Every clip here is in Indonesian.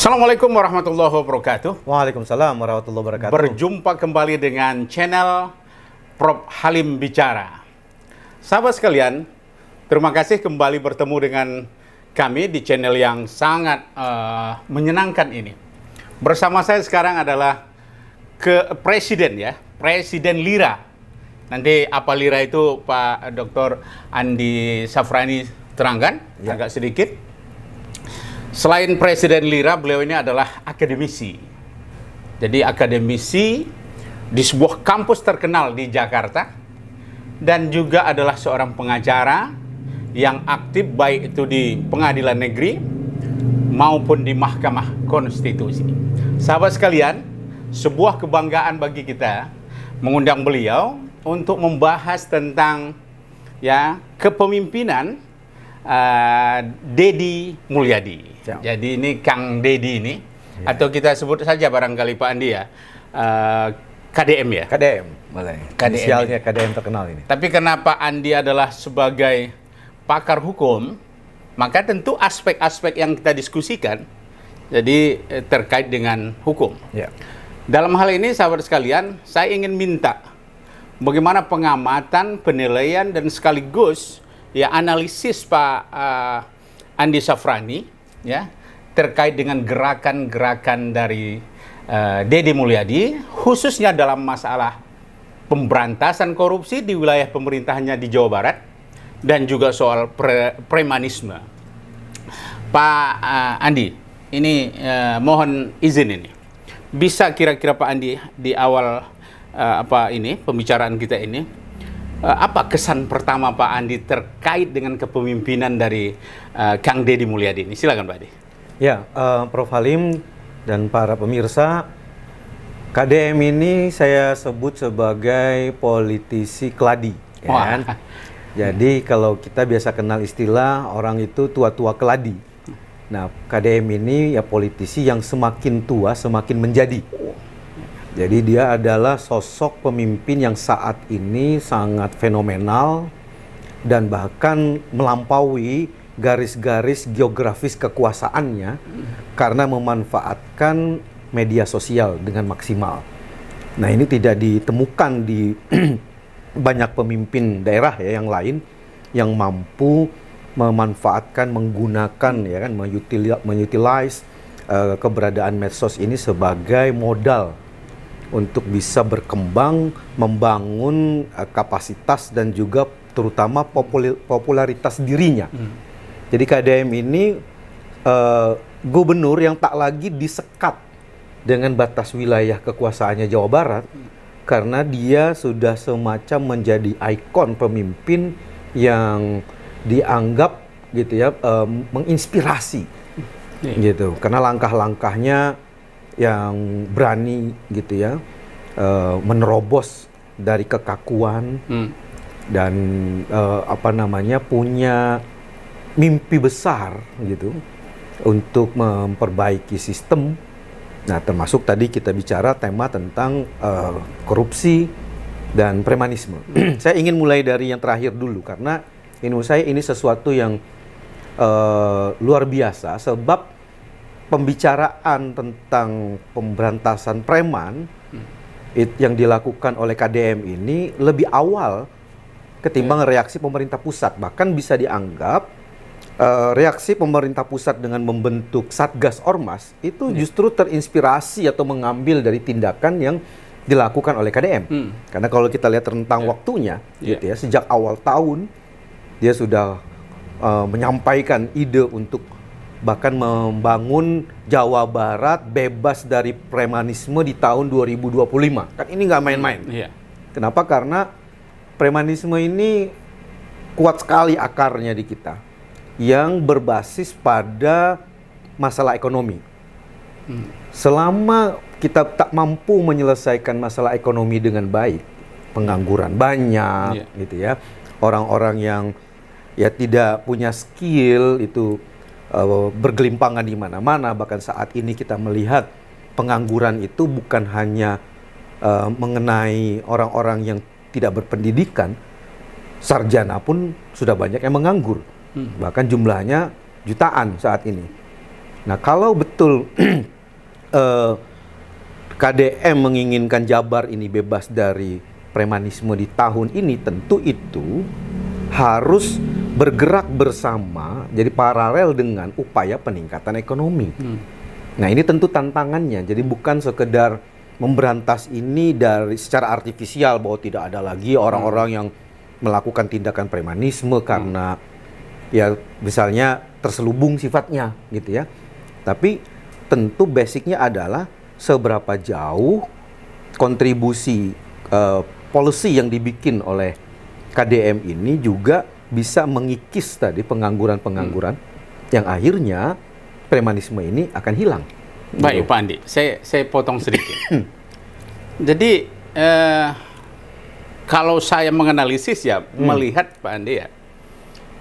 Assalamualaikum warahmatullahi wabarakatuh. Waalaikumsalam warahmatullahi wabarakatuh. Berjumpa kembali dengan channel Prof. Halim Bicara. Sahabat sekalian, terima kasih kembali bertemu dengan kami di channel yang sangat menyenangkan ini. Bersama saya sekarang adalah Presiden Lira. Nanti apa Lira itu Pak Dr. Andi Safrani terangkan agak sedikit. Selain Presiden Lira, beliau ini adalah akademisi. Jadi akademisi di sebuah kampus terkenal di Jakarta dan juga adalah seorang pengacara yang aktif baik itu di pengadilan negeri maupun di Mahkamah Konstitusi. Sahabat sekalian, sebuah kebanggaan bagi kita mengundang beliau untuk membahas tentang kepemimpinan Deddy Mulyadi. Jadi ini Kang Deddy ini, atau kita sebut saja barangkali Pak Andi KDM ya? KDM, boleh. Inisialnya KDM terkenal ini. Tapi kenapa Andi adalah sebagai pakar hukum, maka tentu aspek-aspek yang kita diskusikan jadi terkait dengan hukum. Dalam hal ini sahabat sekalian, saya ingin minta bagaimana pengamatan, penilaian, dan sekaligus analisis Pak Andi Safrani terkait dengan gerakan-gerakan dari Deddy Mulyadi, khususnya dalam masalah pemberantasan korupsi di wilayah pemerintahannya di Jawa Barat dan juga soal premanisme. Pak Andi, ini mohon izin ini. Bisa kira-kira Pak Andi di awal pembicaraan kita ini, apa kesan pertama Pak Andi terkait dengan kepemimpinan dari Kang Deddy Mulyadi ini? Silakan Pak Andi. Ya, Prof. Halim dan para pemirsa, KDM ini saya sebut sebagai politisi keladi. Kan? Jadi kalau kita biasa kenal istilah orang itu tua-tua keladi. Nah, KDM ini politisi yang semakin tua semakin menjadi. Jadi dia adalah sosok pemimpin yang saat ini sangat fenomenal dan bahkan melampaui garis-garis geografis kekuasaannya karena memanfaatkan media sosial dengan maksimal. Nah, ini tidak ditemukan di banyak pemimpin daerah yang lain yang mampu memanfaatkan, menggunakan mengutilize keberadaan medsos ini sebagai modal untuk bisa berkembang, membangun kapasitas dan juga terutama popularitas dirinya. Jadi KDM ini gubernur yang tak lagi disekat dengan batas wilayah kekuasaannya Jawa Barat, karena dia sudah semacam menjadi ikon pemimpin yang dianggap menginspirasi gitu, karena langkah-langkahnya yang berani menerobos dari kekakuan dan punya mimpi besar gitu untuk memperbaiki sistem. Nah, termasuk tadi kita bicara tema tentang korupsi dan premanisme. Saya ingin mulai dari yang terakhir dulu karena menurut saya ini sesuatu yang luar biasa, sebab pembicaraan tentang pemberantasan preman yang dilakukan oleh KDM ini lebih awal ketimbang reaksi pemerintah pusat. Bahkan bisa dianggap reaksi pemerintah pusat dengan membentuk Satgas Ormas itu justru terinspirasi atau mengambil dari tindakan yang dilakukan oleh KDM. Karena kalau kita lihat rentang waktunya, sejak awal tahun dia sudah menyampaikan ide untuk bahkan membangun Jawa Barat bebas dari premanisme di tahun 2025. Kan ini nggak main-main. Kenapa? Karena premanisme ini kuat sekali akarnya di kita, yang berbasis pada masalah ekonomi. Selama kita tak mampu menyelesaikan masalah ekonomi dengan baik, pengangguran banyak, orang-orang yang tidak punya skill itu bergelimpangan di mana-mana. Bahkan saat ini kita melihat pengangguran itu bukan hanya mengenai orang-orang yang tidak berpendidikan, sarjana pun sudah banyak yang menganggur. Bahkan jumlahnya jutaan saat ini. Nah, kalau betul KDM menginginkan Jabar ini bebas dari premanisme di tahun ini, tentu itu harus bergerak bersama, jadi paralel dengan upaya peningkatan ekonomi. Nah, ini tentu tantangannya. Jadi bukan sekedar memberantas ini dari secara artifisial bahwa tidak ada lagi orang-orang yang melakukan tindakan premanisme karena ya misalnya terselubung sifatnya gitu ya. Tapi tentu basicnya adalah seberapa jauh kontribusi policy yang dibikin oleh KDM ini juga bisa mengikis tadi pengangguran-pengangguran yang akhirnya premanisme ini akan hilang. Baik, Pak Andi, saya potong sedikit. Jadi kalau saya menganalisis ya, melihat Pak Andi ya.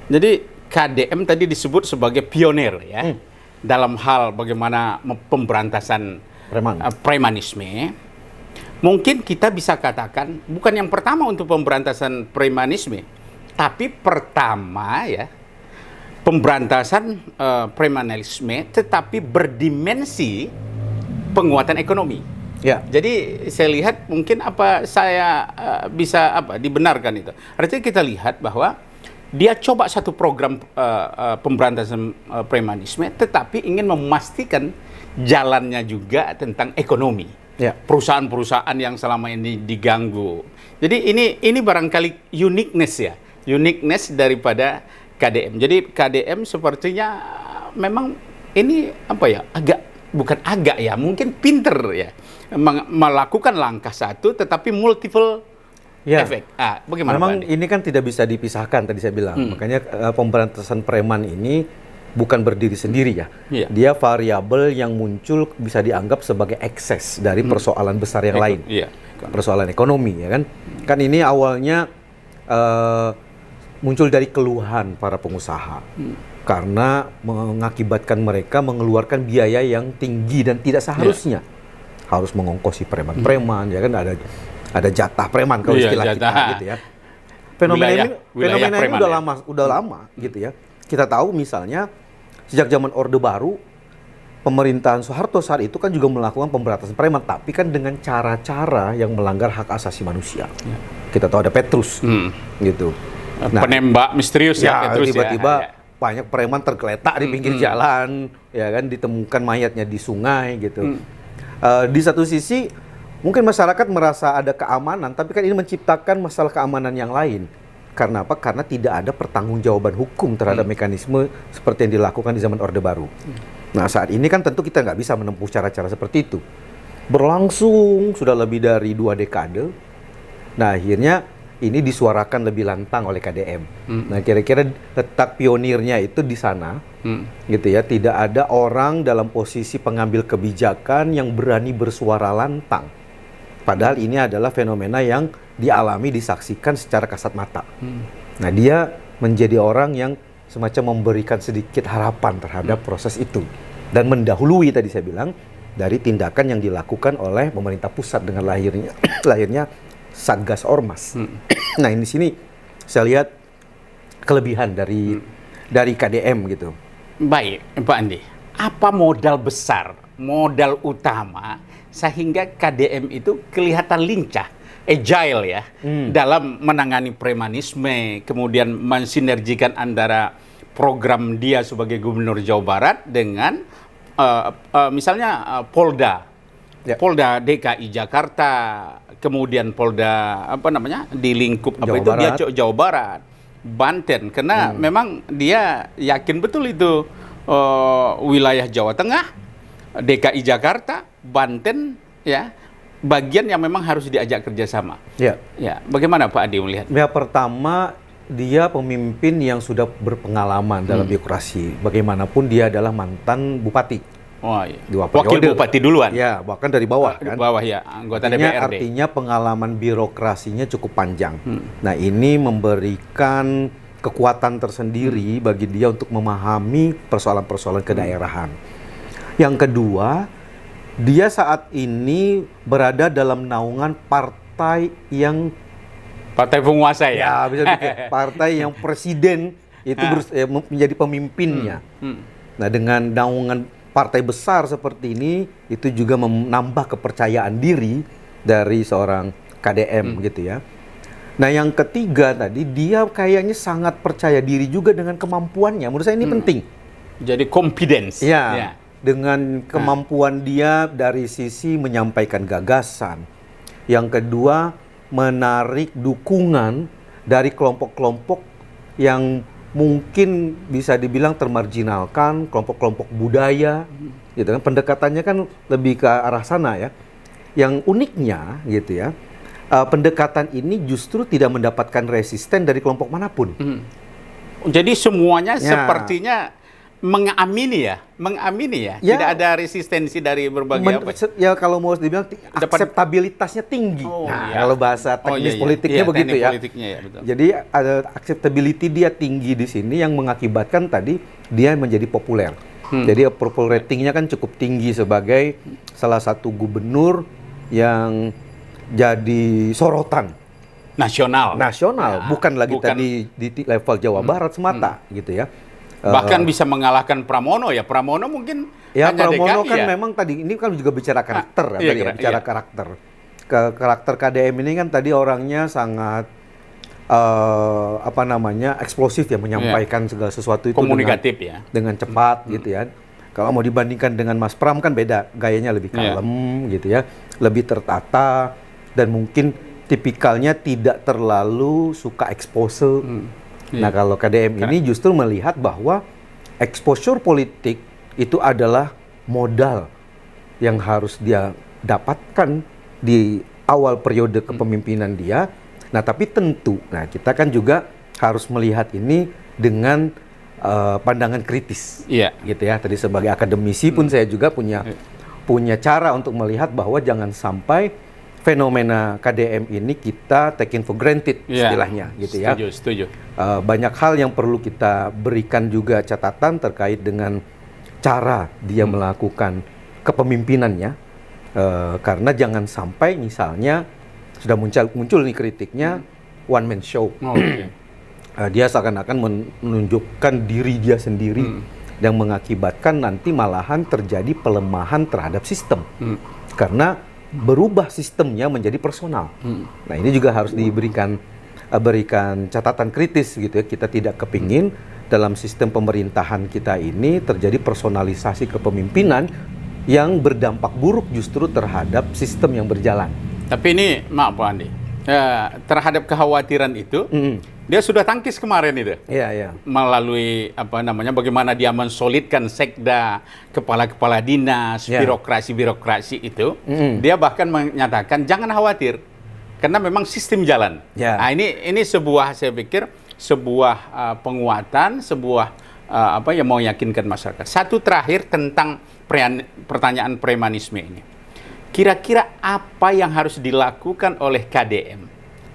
Jadi KDM tadi disebut sebagai pionir ya dalam hal bagaimana pemberantasan premanisme. Mungkin kita bisa katakan bukan yang pertama untuk pemberantasan premanisme, tapi pertama ya pemberantasan premanisme tetapi berdimensi penguatan ekonomi. Ya. Jadi saya lihat mungkin saya bisa dibenarkan itu. Artinya kita lihat bahwa dia coba satu program pemberantasan premanisme tetapi ingin memastikan jalannya juga tentang ekonomi. Ya. Perusahaan-perusahaan yang selama ini diganggu. Jadi ini barangkali uniqueness daripada KDM. Jadi KDM sepertinya memang ini mungkin pinter ya melakukan langkah satu tetapi multiple efek. Bagaimana memang ini kan tidak bisa dipisahkan tadi saya bilang. Makanya pemberantasan preman ini bukan berdiri sendiri ya. Dia variabel yang muncul bisa dianggap sebagai ekses dari persoalan besar yang lain. Persoalan ekonomi ya kan. Kan ini awalnya muncul dari keluhan para pengusaha. Karena mengakibatkan mereka mengeluarkan biaya yang tinggi dan tidak seharusnya. Harus mengongkosi preman-preman ya kan, ada jatah preman kalau istilah kita gitu ya. Fenomena ini udah lama gitu ya. Kita tahu misalnya sejak zaman Orde Baru, pemerintahan Soeharto saat itu kan juga melakukan pemberantasan preman, tapi kan dengan cara-cara yang melanggar hak asasi manusia. Kita tahu ada Petrus, gitu. Penembak misterius Petrus tiba-tiba banyak preman tergeletak di pinggir jalan, ya kan, ditemukan mayatnya di sungai, gitu. Di satu sisi mungkin masyarakat merasa ada keamanan, tapi kan ini menciptakan masalah keamanan yang lain. Karena apa? Karena tidak ada pertanggungjawaban hukum terhadap mekanisme seperti yang dilakukan di zaman Orde Baru. Nah, saat ini kan tentu kita nggak bisa menempuh cara-cara seperti itu. Berlangsung sudah lebih dari 2 dekade. Nah, akhirnya ini disuarakan lebih lantang oleh KDM. Nah, kira-kira letak pionirnya itu di sana, gitu ya. Tidak ada orang dalam posisi pengambil kebijakan yang berani bersuara lantang. Padahal ini adalah fenomena yang dialami, disaksikan secara kasat mata. Nah, dia menjadi orang yang semacam memberikan sedikit harapan terhadap proses itu. Dan mendahului tadi saya bilang, dari tindakan yang dilakukan oleh pemerintah pusat dengan lahirnya Satgas Ormas. Nah, di sini saya lihat kelebihan dari KDM gitu. Baik, Pak Andi. Apa modal besar, modal utama sehingga KDM itu kelihatan lincah, agile ya, dalam menangani premanisme, kemudian mensinergikan antara program dia sebagai Gubernur Jawa Barat dengan misalnya Polda DKI Jakarta, kemudian Polda di lingkup Jawa Barat, Banten, karena memang dia yakin betul itu wilayah Jawa Tengah, DKI Jakarta, Banten ya, bagian yang memang harus diajak kerjasama. Ya, bagaimana Pak Adi melihat? Ya, pertama dia pemimpin yang sudah berpengalaman dalam birokrasi. Bagaimanapun dia adalah mantan bupati. Oh, iya. Wakil bupati duluan. Ya, bahkan dari bawah kan. Bawah ya, anggota DPRD. Artinya pengalaman birokrasinya cukup panjang. Nah, ini memberikan kekuatan tersendiri bagi dia untuk memahami persoalan-persoalan kedaerahan. Yang kedua, dia saat ini berada dalam naungan partai penguasa ya. Ya, bisa dikit. Partai yang presiden itu menjadi pemimpinnya. Nah, dengan naungan partai besar seperti ini itu juga menambah kepercayaan diri dari seorang KDM gitu ya. Nah, yang ketiga tadi, dia kayaknya sangat percaya diri juga dengan kemampuannya. Menurut saya ini penting. Jadi confidence. Ya, dengan kemampuan dia dari sisi menyampaikan gagasan. Yang kedua, menarik dukungan dari kelompok-kelompok yang mungkin bisa dibilang termarginalkan, kelompok-kelompok budaya, gitu kan. Pendekatannya kan lebih ke arah sana ya. Yang uniknya gitu ya, pendekatan ini justru tidak mendapatkan resisten dari kelompok manapun. Jadi semuanya sepertinya mengamini ya, tidak ada resistensi dari berbagai ya kalau mau dibilang akseptabilitasnya tinggi. Kalau bahasa teknis politiknya begitu ya. Betul. Jadi ada acceptability dia tinggi di sini yang mengakibatkan tadi dia menjadi populer. Jadi approval ratingnya kan cukup tinggi sebagai salah satu gubernur yang jadi sorotan nasional, bukan lagi tadi di level Jawa Barat semata gitu ya. Bahkan bisa mengalahkan Pramono ya. Pramono mungkin ya, hanya Pramono DKI kan ya. memang tadi ini kan juga bicara karakter bicara karakter. Karakter KDM ini kan tadi orangnya sangat eksplosif ya, menyampaikan segala sesuatu itu komunikatif dengan cepat gitu ya. Kalau mau dibandingkan dengan Mas Pram kan beda, gayanya lebih kalem gitu ya, lebih tertata dan mungkin tipikalnya tidak terlalu suka expose. Nah, kalau KDM ini justru melihat bahwa exposure politik itu adalah modal yang harus dia dapatkan di awal periode kepemimpinan dia. Nah, tapi tentu, kita kan juga harus melihat ini dengan pandangan kritis, gitu ya. Tadi sebagai akademisi pun saya juga punya cara untuk melihat bahwa jangan sampai fenomena KDM ini kita taken for granted istilahnya, gitu ya. Setuju. Banyak hal yang perlu kita berikan juga catatan terkait dengan cara dia melakukan kepemimpinannya, karena jangan sampai misalnya sudah muncul nih kritiknya one man show. Dia seakan-akan menunjukkan diri dia sendiri yang mengakibatkan nanti malahan terjadi pelemahan terhadap sistem karena berubah sistemnya menjadi personal. Nah, ini juga harus berikan catatan kritis gitu ya. Kita tidak kepingin dalam sistem pemerintahan kita ini terjadi personalisasi kepemimpinan yang berdampak buruk justru terhadap sistem yang berjalan. Tapi ini maaf Pak Andi, terhadap kekhawatiran itu dia sudah tangkis kemarin itu. Melalui bagaimana dia mensolidkan sekda, kepala-kepala dinas, birokrasi itu. Dia bahkan menyatakan jangan khawatir karena memang sistem jalan. Nah, ini sebuah, saya pikir sebuah penguatan, sebuah yang mau meyakinkan masyarakat. Satu terakhir tentang pertanyaan premanisme ini. Kira-kira apa yang harus dilakukan oleh KDM,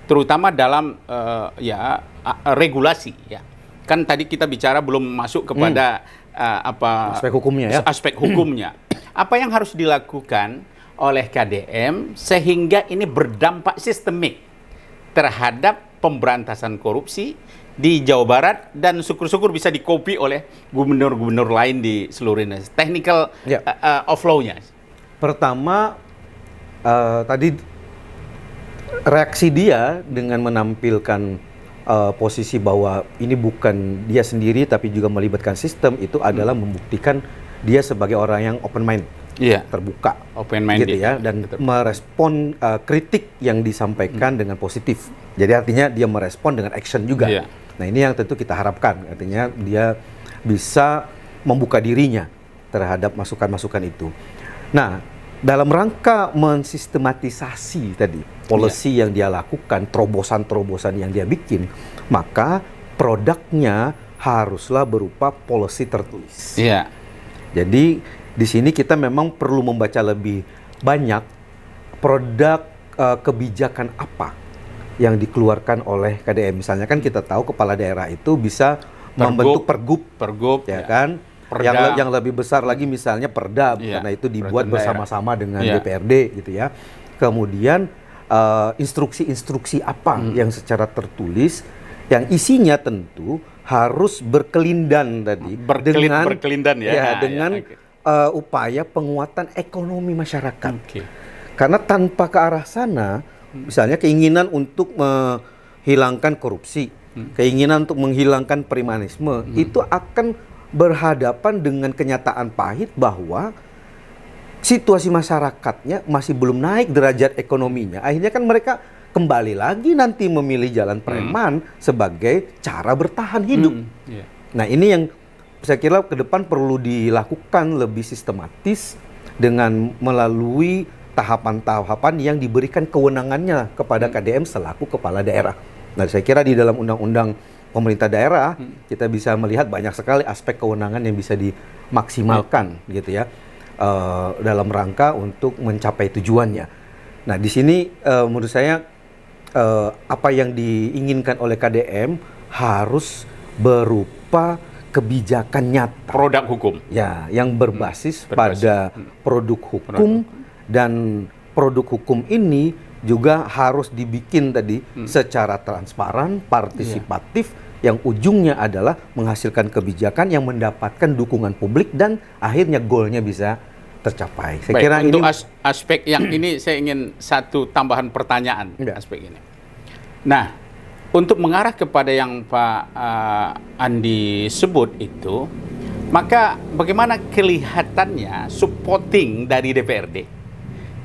terutama dalam regulasi ya? Kan tadi kita bicara belum masuk kepada aspek hukumnya ya. Aspek hukumnya. Apa yang harus dilakukan oleh KDM sehingga ini berdampak sistemik terhadap pemberantasan korupsi di Jawa Barat dan syukur-syukur bisa dikopi oleh gubernur-gubernur lain di seluruh Indonesia. Technical of law-nya. Pertama, tadi reaksi dia dengan menampilkan posisi bahwa ini bukan dia sendiri tapi juga melibatkan sistem itu adalah membuktikan dia sebagai orang yang open mind, terbuka, open minded, gitu ya, dan merespon kritik yang disampaikan dengan positif. Jadi artinya dia merespon dengan action juga. Nah, ini yang tentu kita harapkan, artinya dia bisa membuka dirinya terhadap masukan-masukan itu. Nah, dalam rangka mensistematisasi tadi policy yang dia lakukan, terobosan-terobosan yang dia bikin, maka produknya haruslah berupa policy tertulis. Jadi di sini kita memang perlu membaca lebih banyak produk kebijakan apa yang dikeluarkan oleh KDM. Misalnya kan kita tahu kepala daerah itu bisa membentuk pergub ya kan? Yang lebih besar lagi misalnya perda, karena itu dibuat bersama-sama dengan DPRD gitu ya. Kemudian instruksi-instruksi apa yang secara tertulis, yang isinya tentu harus berkelindan tadi berkelindan dengan upaya penguatan ekonomi masyarakat. Oke. Karena tanpa ke arah sana, misalnya keinginan untuk menghilangkan korupsi, keinginan untuk menghilangkan premanisme, itu akan berhadapan dengan kenyataan pahit bahwa situasi masyarakatnya masih belum naik derajat ekonominya. Akhirnya kan mereka kembali lagi nanti memilih jalan preman sebagai cara bertahan hidup. Nah, ini yang saya kira ke depan perlu dilakukan lebih sistematis dengan melalui tahapan-tahapan yang diberikan kewenangannya kepada KDM selaku kepala daerah. Nah, saya kira di dalam undang-undang pemerintah daerah kita bisa melihat banyak sekali aspek kewenangan yang bisa dimaksimalkan gitu ya, dalam rangka untuk mencapai tujuannya. Nah, di sini menurut saya apa yang diinginkan oleh KDM harus berupa kebijakan nyata, produk hukum ya, yang berbasis pada produk hukum. Dan produk hukum ini juga harus dibikin tadi secara transparan, partisipatif, yang ujungnya adalah menghasilkan kebijakan yang mendapatkan dukungan publik dan akhirnya goalnya bisa tercapai. Saya kira untuk ini aspek yang ini saya ingin satu tambahan pertanyaan aspek ini. Nah, untuk mengarah kepada yang Pak Andi sebut itu, maka bagaimana kelihatannya supporting dari DPRD?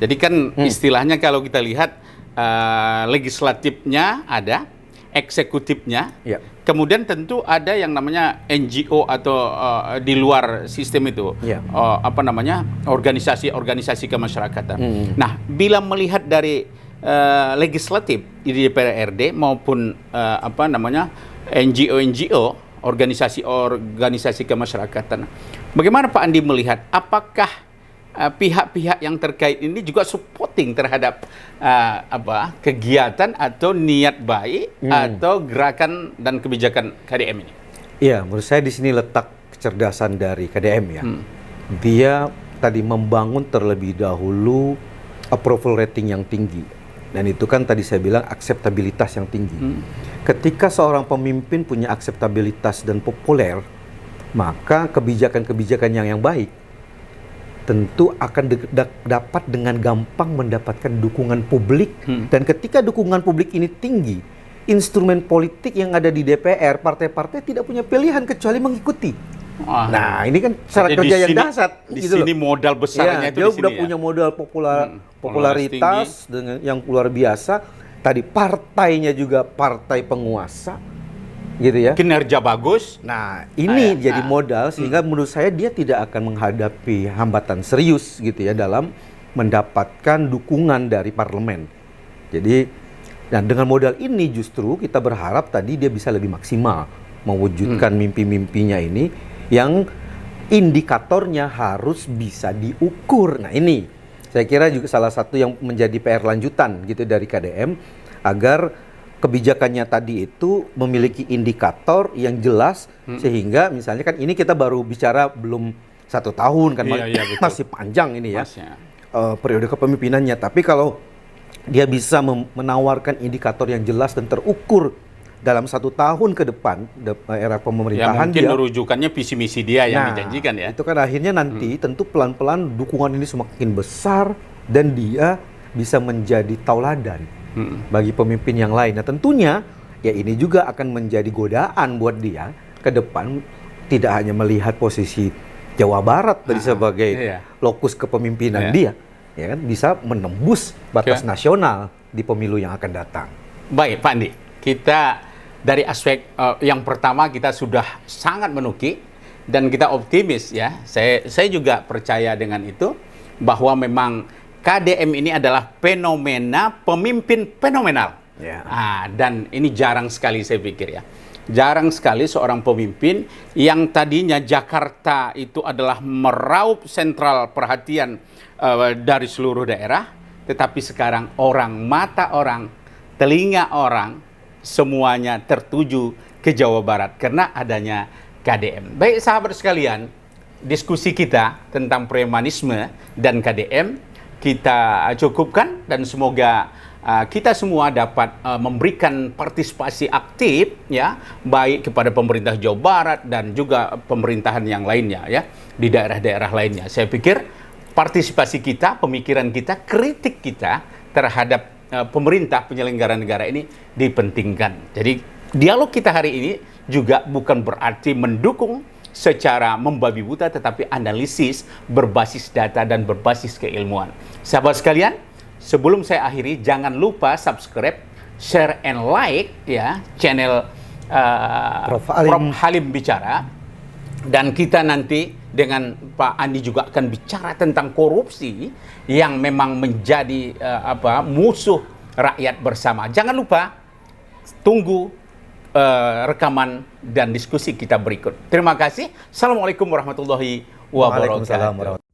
Jadi kan istilahnya kalau kita lihat legislatifnya ada, eksekutifnya, kemudian tentu ada yang namanya NGO atau di luar sistem itu, apa namanya, organisasi-organisasi kemasyarakatan. Nah, bila melihat dari legislatif di DPRD maupun apa namanya NGO, organisasi kemasyarakatan, bagaimana Pak Andi melihat apakah pihak-pihak yang terkait ini juga supporting terhadap kegiatan atau niat baik atau gerakan dan kebijakan KDM ini? Iya, menurut saya di sini letak kecerdasan dari KDM ya. Dia tadi membangun terlebih dahulu approval rating yang tinggi. Dan itu kan tadi saya bilang akseptabilitas yang tinggi. Ketika seorang pemimpin punya akseptabilitas dan populer, maka kebijakan-kebijakan yang baik tentu akan dapat dengan gampang mendapatkan dukungan publik. Dan ketika dukungan publik ini tinggi, instrumen politik yang ada di DPR, partai-partai tidak punya pilihan kecuali mengikuti. Nah, ini kan cara kerja yang dahsyat. Di sini modal besarnya itu dia di sini udah punya modal popularitas dengan yang luar biasa. Tadi partainya juga partai penguasa, gitu ya. Kinerja bagus. Nah, ini jadi modal sehingga menurut saya dia tidak akan menghadapi hambatan serius gitu ya dalam mendapatkan dukungan dari parlemen. Jadi, dan dengan modal ini justru kita berharap tadi dia bisa lebih maksimal mewujudkan mimpi-mimpinya ini yang indikatornya harus bisa diukur. Nah, ini saya kira juga salah satu yang menjadi PR lanjutan gitu dari KDM agar kebijakannya tadi itu memiliki indikator yang jelas sehingga misalnya kan ini kita baru bicara belum 1 tahun kan, masih panjang ini ya periode kepemimpinannya, tapi kalau dia bisa menawarkan indikator yang jelas dan terukur dalam 1 tahun ke depan era pemerintahan mungkin rujukannya visi misi dia yang dijanjikan ya. Itu kan akhirnya nanti tentu pelan-pelan dukungan ini semakin besar dan dia bisa menjadi tauladan bagi pemimpin yang lain. Nah, tentunya ya ini juga akan menjadi godaan buat dia ke depan, tidak hanya melihat posisi Jawa Barat tadi sebagai lokus kepemimpinan dia, ya kan, bisa menembus batas nasional di pemilu yang akan datang. Baik, Pak Andi, kita dari aspek yang pertama kita sudah sangat menuki dan kita optimis ya. Saya juga percaya dengan itu bahwa memang KDM ini adalah fenomena pemimpin fenomenal. Dan ini jarang sekali saya pikir ya. Jarang sekali seorang pemimpin yang tadinya Jakarta itu adalah meraup sentral perhatian dari seluruh daerah, tetapi sekarang mata orang, telinga orang, semuanya tertuju ke Jawa Barat karena adanya KDM. Baik sahabat sekalian, diskusi kita tentang premanisme dan KDM kita cukupkan dan semoga kita semua dapat memberikan partisipasi aktif ya, baik kepada pemerintah Jawa Barat dan juga pemerintahan yang lainnya ya, di daerah-daerah lainnya. Saya pikir partisipasi kita, pemikiran kita, kritik kita terhadap pemerintah penyelenggara negara ini dipentingkan. Jadi dialog kita hari ini juga bukan berarti mendukung secara membabi buta, tetapi analisis berbasis data dan berbasis keilmuan. Sahabat sekalian, sebelum saya akhiri, jangan lupa subscribe, share, and like ya channel Prof. Halim Bicara. Dan kita nanti dengan Pak Andi juga akan bicara tentang korupsi yang memang menjadi musuh rakyat bersama. Jangan lupa tunggu rekaman dan diskusi kita berikut. Terima kasih. Assalamualaikum warahmatullahi wabarakatuh.